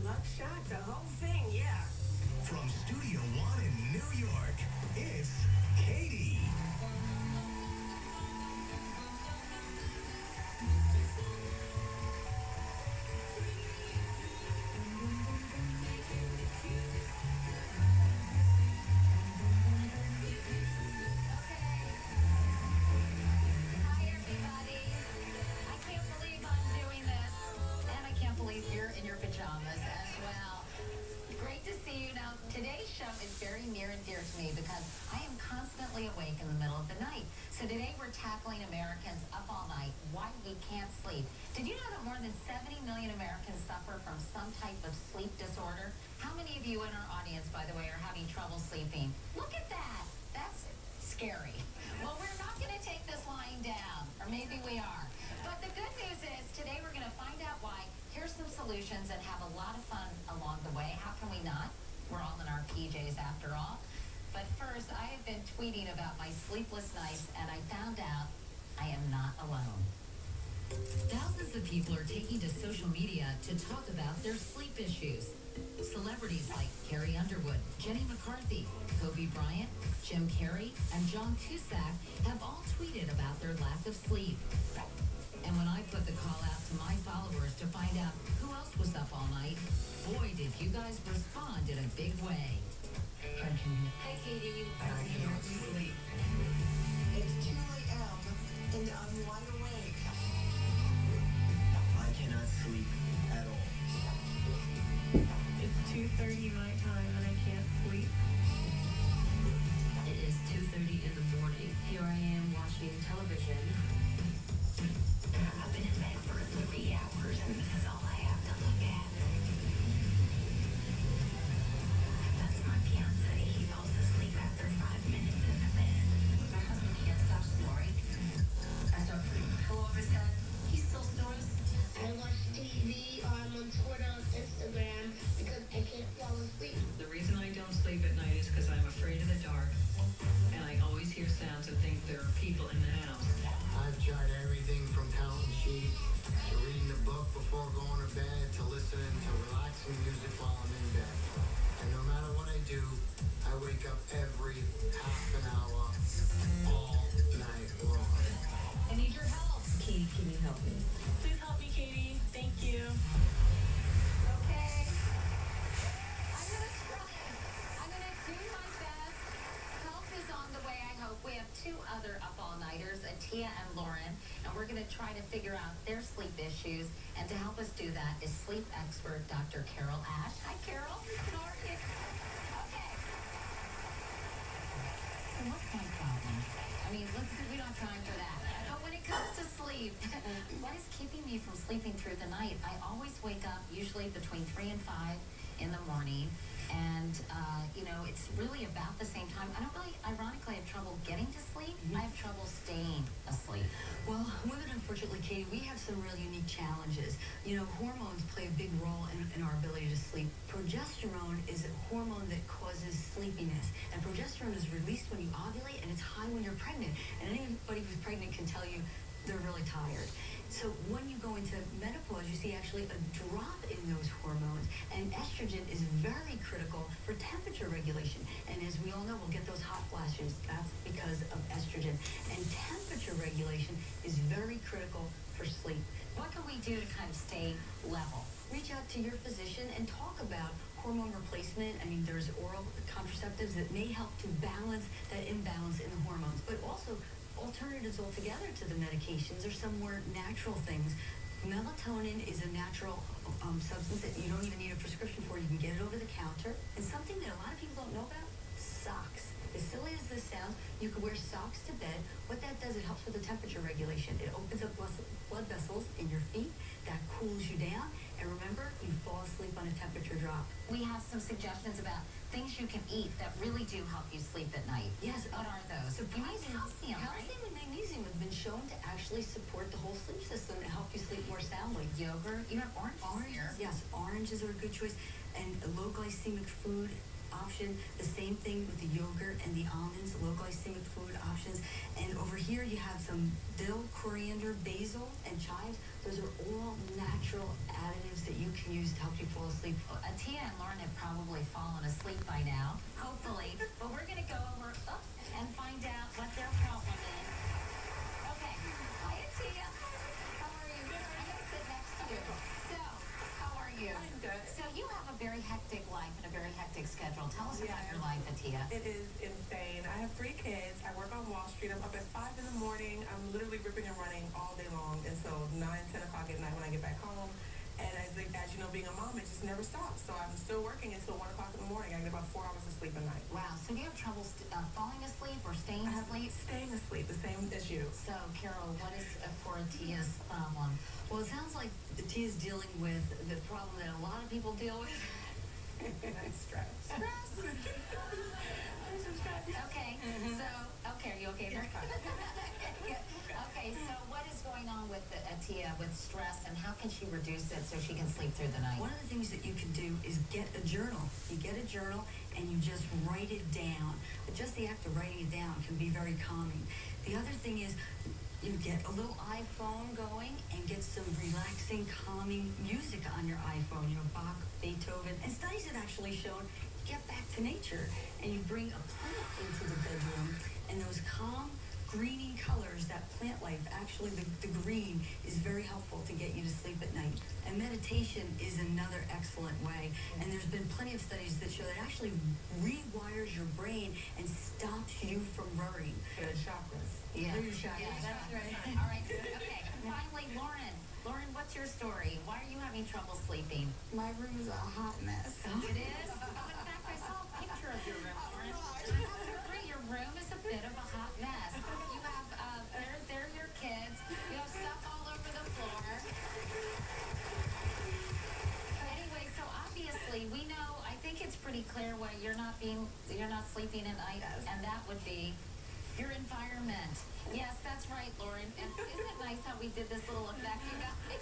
Luck shot, the whole thing, yeah. From Studio One in New York, it's Katie. You're in your pajamas as well. Great to see you. Now, today's show is very near and dear to me because I am constantly awake in the middle of the night. So today we're tackling Americans up all night, why we can't sleep. Did you know that more than 70 million Americans suffer from some type of sleep disorder? How many of you in our audience, by the way, are having trouble sleeping? Look at that. That's scary. Well, we're not going to take this lying down, or maybe we are. But the good news is today we're going to find out why. Here's some solutions and have a lot of fun along the way. How can we not? We're all in our PJs after all. But first, I have been tweeting about my sleepless nights, and I found out I am not alone. Thousands of people are taking to social media to talk about their sleep issues. Celebrities like Carrie Underwood, Jenny McCarthy, Kobe Bryant, Jim Carrey, and John Cusack have all tweeted about their lack of sleep. And when I put the call out to my followers to find out who else was up all night, boy, did you guys respond in a big way. Hey, Katie. I cannot sleep. It's 2 a.m. and I'm wide awake. I cannot sleep at all. It's 2:30 my time and I can't sleep. It is 2:30 in the morning. Here I am watching television. I've been in bed for 3 hours and this is all I have to look at. That's my fiance. He falls asleep after 5 minutes in the bed. My husband can't stop snoring. I start putting a pillow over his head. He still snores. I watch TV, I'm on Twitter, on Instagram, because I can't fall asleep. The reason I don't sleep at night is because I'm afraid of the dark. And I always hear sounds and think there are people in the house. I've tried everything from counting sheep to reading a book before going to bed to listening to relaxing music while I'm in bed. And no matter what I do, I wake up every half an hour all night long. I need your help. Katie, can you help me? Please help me, Katie. Thank you. Okay. I'm going to try. I'm going to do my best. Help is on the way, I hope. We have two other up-all-nighters, Atiyah and Lauren, and we're going to try to figure out their sleep issues. And to help us do that is sleep expert Dr. Carol Ash. Hi, Carol. How are you? Okay. So what's my problem? I mean, we don't have time for that. But when it comes to sleep, what is keeping me from sleeping through the night? I always wake up usually between 3 and 5 in the morning. And, it's really about the same time. I don't really, ironically, have trouble getting to sleep. I have trouble staying asleep. Well, women, unfortunately, Katie, we have some really unique challenges. Hormones play a big role in our ability to sleep. Progesterone is a hormone that causes sleepiness. And progesterone is released when you ovulate, and it's high when you're pregnant. And anybody who's pregnant can tell you they're really tired. So when you go into menopause, you see actually a drop in those hormones. And estrogen is very critical for temperature regulation. And as we all know, we'll get those hot flashes. That's because of estrogen. And temperature regulation is very critical for sleep. What can we do to kind of stay level? Reach out to your physician and talk about hormone replacement. I mean, there's oral contraceptives that may help to balance that imbalance in the hormones, but also alternatives altogether to the medications are some more natural things. Melatonin is a natural substance that you don't even need a prescription for. You can get it over the counter. And something that a lot of people don't know about, socks. As silly as this sounds, you can wear socks to bed. What that does, it helps with the temperature regulation. It opens up blood vessels in your feet. That cools you down. And remember, you fall asleep on a temperature drop. We have some suggestions about things you can eat that really do help you sleep at night. Yes. What are those? Surprising. Calcium, right? Calcium and magnesium have been shown to actually support the whole sleep system and help you sleep more soundly. Yogurt. You have orange here. Yes, oranges are a good choice. And low glycemic food, option. The same thing with the yogurt and the almonds, low glycemic food options. And over here you have some dill, coriander, basil, and chives. Those are all natural additives that you can use to help you fall asleep. Atiyah and Lauren have probably fallen asleep by now, hopefully. But we're going to go over and find out what their problem is. Okay. Hi, Atiyah. How are you? I'm going to sit next to you. So, how are you? I'm good. So you have a very hectic life and a very hectic schedule. Tell us about your life, Atiyah. It is insane. I have 3 kids. I work on Wall Street. I'm up at 5 in the morning. I'm literally ripping and running all day long until 9, 10 o'clock at night when I get back home. And as you know, being a mom, it just never stops. So I'm still working until 1 o'clock in the morning. I get about 4 hours of sleep a night. Wow. So do you have trouble falling asleep or staying asleep? Staying asleep, the same issue. So, Carol, what is for Atiyah's problem? Well, it sounds like Atiyah's dealing with the problem that a lot of people deal with. That's stress. Stress. Okay. So, okay, are you okay there? Okay, so what is going on with Atiyah with stress, and how can she reduce it so she can sleep through the night? One of the things that you can do is get a journal. You get a journal and you just write it down. But just the act of writing it down can be very calming. The other thing is you get a little iPhone going and get some relaxing, calming music on your iPhone. You know, Bach, Beethoven. And studies have actually shown you get back to nature and you bring a plant into the bedroom, and those calm, greening colors, that plant life, actually the green is very helpful to get you to sleep at night. And meditation is another excellent way. And there's been plenty of studies that show that it actually rewires your brain and stops you from worrying. Good chakras. Yeah. Through your chakras. Yeah, that's right. All right. Okay. Finally, Lauren. Lauren, what's your story? Why are you having trouble sleeping? My room is a hot mess. It is? Oh, in fact, I saw a picture of your room, Lauren. I have to agree, your room is a bit of a hot mess. You have, there are your kids. You have stuff all over the floor. Anyway, so obviously, we know, I think it's pretty clear why you're not sleeping at night, and that would be your environment. Yes, that's right, Lauren. And isn't it nice how we did this little effect, you guys?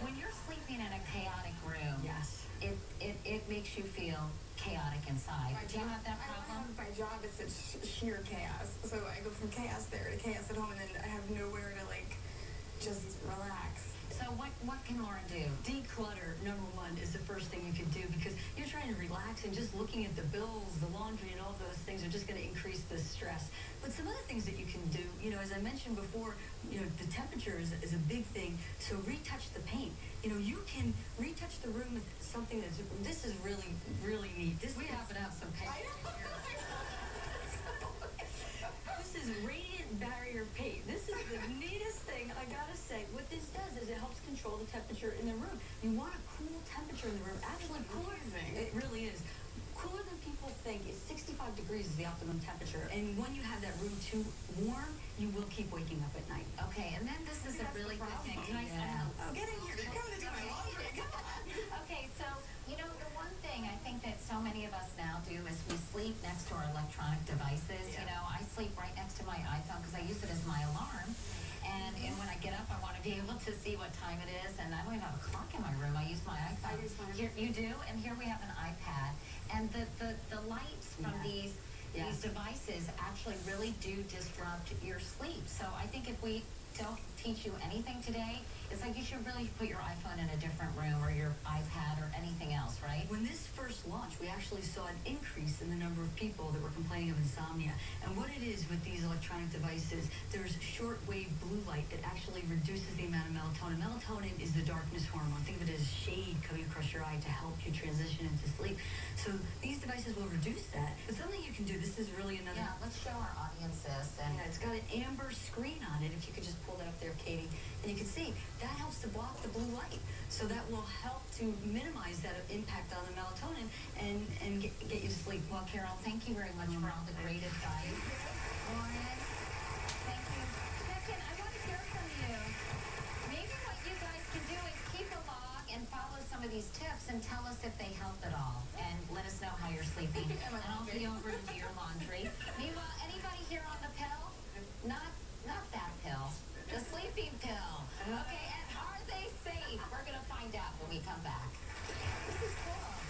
When you're sleeping in a chaotic room, Yes. it makes you feel chaotic inside. Do you have that problem? My job is sheer chaos. So I go from chaos there to chaos at home, and then I have nowhere to just relax. So what can Lauren do? Declutter, number one, is the first thing you could do, because you're trying to relax, and just looking at the bills, the laundry, and all those things are just going to increase the stress. But some other things that you can do, as I mentioned before, the temperature is a big thing. So retouch the paint. You can retouch the room with something this is really, really neat. We happen to have some paint here. This is radiant barrier paint. This is the neatest thing, I gotta say. What this does is it helps control the temperature in the room. You want a cool temperature in the room. Actually, cooler. It really is. Cooler than people think. It's 65 degrees is the optimum temperature. And when you have that room too warm, you will keep waking up at night. Okay, and then this is a really good thing. Can I Oh, get in here. They're coming to do my laundry. Come on. Okay, so, the one thing I think that so many of us now do is we sleep next to our electronic devices. I sleep right next to my iPhone because I use it as my alarm. And when I get up, I want to be able to see what time it is. And I don't even have a clock in my room. I use my iPhone. Here, you do? And here we have an iPad. And the lights from these devices actually really do disrupt your sleep. So I think if we don't teach you anything today, it's like you should really put your iPhone in a different room, or your iPad, or anything else, right? When this first launched, we actually saw an increase in the number of people that were complaining of insomnia. And what it is with these electronic devices, there's shortwave blue light that actually reduces the amount of melatonin. Melatonin is the darkness hormone. Think of it as shade coming across your eye to help you transition into sleep. So these devices will reduce that. But something you can do, this is really another... Yeah, let's show our audience this. And it's got an amber screen on it. If you could just pull that up there, Katie. And you can see, that helps to block the blue light. So that will help to minimize that impact on the melatonin and get you to sleep. Well, Carol, thank you very much for all the great advice. Lauren, thank you. Listen, I want to hear from you. Maybe what you guys can do is keep a log and follow some of these tips and tell us if they help at all. And let us know how you're sleeping. And I'll be over to do your laundry. Meanwhile, anybody here on the pill? Not that pill. The sleeping pill. Okay, and are they safe? We're going to find out when we come back. This is cool.